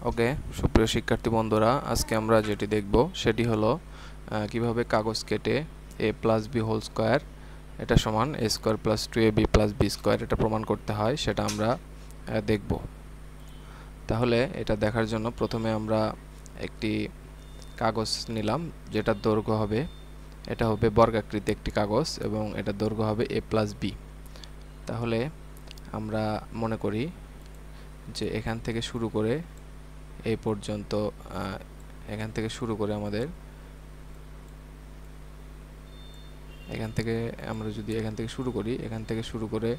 ওকে, সুপ্রিয় শিক্ষার্থী বন্ধুরা, আজকে আমরা যেটি দেখব সেটি হলো কিভাবে কাগজ কেটে a plus b whole square এটা সমান a square plus 2ab plus b square এটা প্রমাণ করতে হয় সেটা আমরা দেখব। তাহলে এটা দেখার জন্য প্রথমে আমরা একটি কাগজ নিলাম যেটার দৈর্ঘ্য হবে, এটা হবে বর্গাকৃতি একটি কাগজ এবং এটার দৈর্ঘ্য হবে a প্লাস বি। তাহলে আমরা মনে করি যে এখান থেকে শুরু করে এই পর্যন্ত এখান থেকে শুরু করে আমাদের আমরা যদি এখান থেকে শুরু করি, এখান থেকে শুরু করে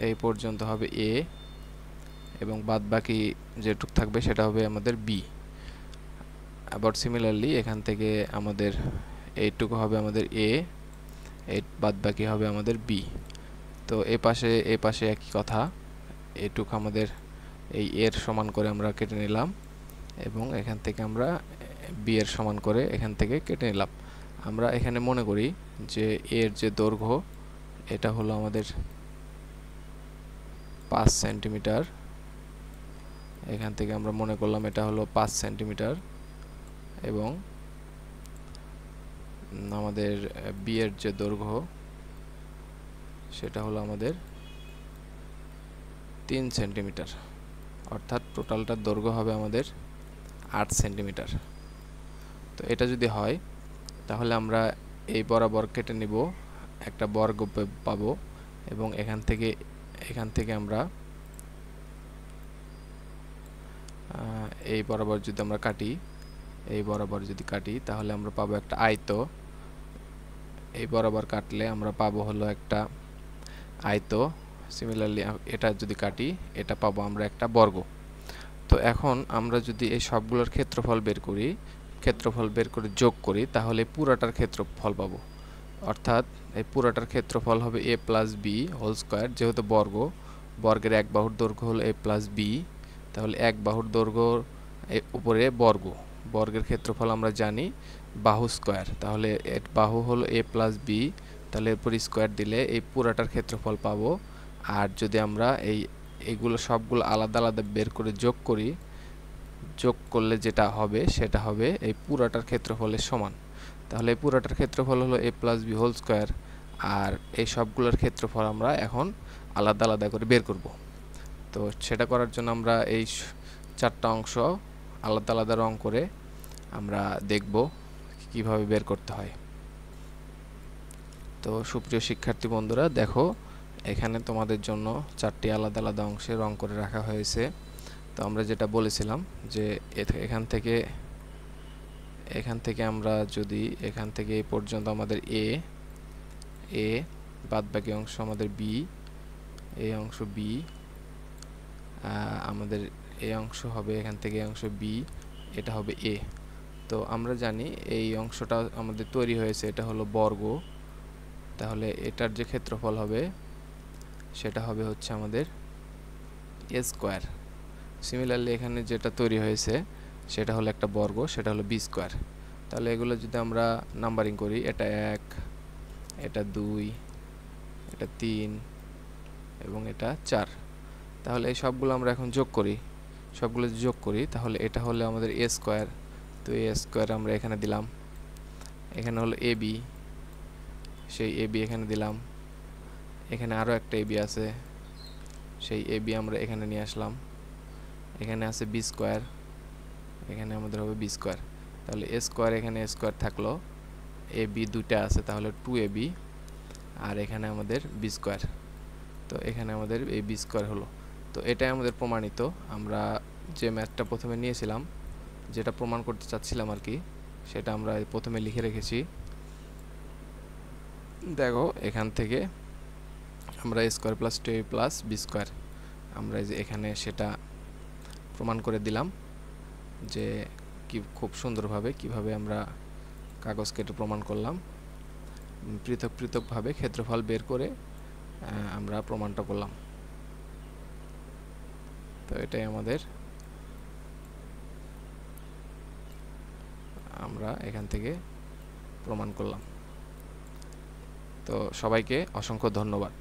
এই পর্যন্ত হবে a এবং বাদবাকি যেটুক থাকবে সেটা হবে আমাদের b। আবার সিমিলারলি এখান থেকে আমাদের এইটুকু হবে আমাদের a, এই বাদবাকি হবে আমাদের b। তো এই পাশে একই কথা, এইটুকু আমাদের এই এর সমান করে আমরা কেটে নিলাম এবং এখান থেকে আমরা বি এর সমান করে এখান থেকে কেটে নিলাম। আমরা এখানে মনে করি যে এর যে দৈর্ঘ্য এটা হলো আমাদের 5 সেন্টিমিটার। এখান থেকে আমরা মনে করলাম এটা হলো 5 সেন্টিমিটার এবং আমাদের বি এর যে দৈর্ঘ্য সেটা হলো আমাদের 3 সেন্টিমিটার, অর্থাৎ টোটালটার দৈর্ঘ্য হবে আমাদের 8 সেন্টিমিটার। তো এটা যদি হয় তাহলে আমরা এই বরাবর কেটে নিব, একটা বর্গ পাবো এবং এখান থেকে আমরা এই বরাবর যদি আমরা কাটি, এই বরাবর যদি কাটি তাহলে আমরা পাবো একটা আয়ত। এই বরাবর কাটলে আমরা পাবো হলো একটা আয়ত। সিমিলারলি এটা যদি কাটি এটা পাবো আমরা একটা বর্গ। তো এখন আমরা যদি এই সবগুলোর ক্ষেত্রফল বের করে যোগ করি তাহলে পুরাটার ক্ষেত্রফল পাবো, অর্থাৎ এই পুরাটার ক্ষেত্রফল হবে a plus b whole square. যেহেতু বর্গের এক বাহুর দৈর্ঘ্য হলো a প্লাস বি, তাহলে এক বাহুর দৈর্ঘ্য উপরে বর্গের ক্ষেত্রফল আমরা জানি বাহু স্কোয়ার। তাহলে এর বাহু হলো a প্লাস বি, তাহলে এরপর স্কোয়ার দিলে এই পুরাটার ক্ষেত্রফল পাবো। আর যদি আমরা এইগুলো সবগুলো আলাদা আলাদা বের করে যোগ করলে যেটা হবে সেটা হবে এই পুরাটার ক্ষেত্রফলের সমান। তাহলে এই পুরাটার ক্ষেত্রফল হলো a plus b whole square, আর এই সবগুলোর ক্ষেত্রফল আমরা এখন আলাদা আলাদা করে বের করব। তো সেটা করার জন্য আমরা এই চারটা অংশ আলাদা আলাদা রং করে আমরা দেখব কিভাবে বের করতে হয়। তো সুপ্রিয় শিক্ষার্থী বন্ধুরা, দেখো এখানে তোমাদের জন্য চারটি আলাদা আলাদা অংশে রং করে রাখা হয়েছে। তো আমরা যেটা বলেছিলাম যে এখান থেকে আমরা যদি এখান থেকে এই পর্যন্ত আমাদের এ বাদবাকি অংশ আমাদের বি, এই অংশ বি, আমাদের এই অংশ হবে এখান থেকে অংশ বি, এটা হবে এ। তো আমরা জানি এই অংশটা আমাদের তৈরি হয়েছে, এটা হলো বর্গ। তাহলে এটার যে ক্ষেত্রফল হবে সেটা হবে হচ্ছে আমাদের এ স্কোয়ার। সিমিলারলি এখানে যেটা তৈরি হয়েছে সেটা হলো একটা বর্গ, সেটা হলো বি স্কোয়ার। তাহলে এগুলো যদি আমরা নাম্বারিং করি, এটা 1, এটা 2, এটা 3 এবং এটা 4, তাহলে এই সবগুলো আমরা এখন যোগ করি তাহলে এটা হলো আমাদের এ স্কোয়ার। তো এ স্কোয়ার আমরা এখানে দিলাম, এখানে হলো এ বি, সেই এ বি এখানে দিলাম, এখানে আরও একটা এ বি আছে, সেই এ বি আমরা এখানে নিয়ে আসলাম, এখানে আছে বি স্কোয়ার, এখানে আমাদের হবে বি স্কোয়ার। তাহলে এ স্কোয়ার, এখানে এ স্কোয়ার থাকলো, এ বি দুইটা আছে তাহলে 2ab, আর এখানে আমাদের বি স্কোয়ার। তো এখানে আমাদের এই বি স্কোয়ার হলো। তো এটাই আমাদের প্রমাণিত। আমরা যে ম্যাথটা প্রথমে নিয়েছিলাম, যেটা প্রমাণ করতে চাচ্ছিলাম আর কি, সেটা আমরা প্রথমে লিখে রেখেছি। দেখো এখান থেকে আমরা a square plus 2ab plus b square আমরা যে এখানে সেটা প্রমাণ করে দিলাম যে খুব সুন্দরভাবে কিভাবে আমরা কাগজ কেটে প্রমাণ করলাম। পৃথকভাবে ক্ষেত্রফল বের করে আমরা প্রমাণটা করলাম। তো এটাই আমরা এখান থেকে প্রমাণ করলাম। তো সবাইকে অসংখ্য ধন্যবাদ।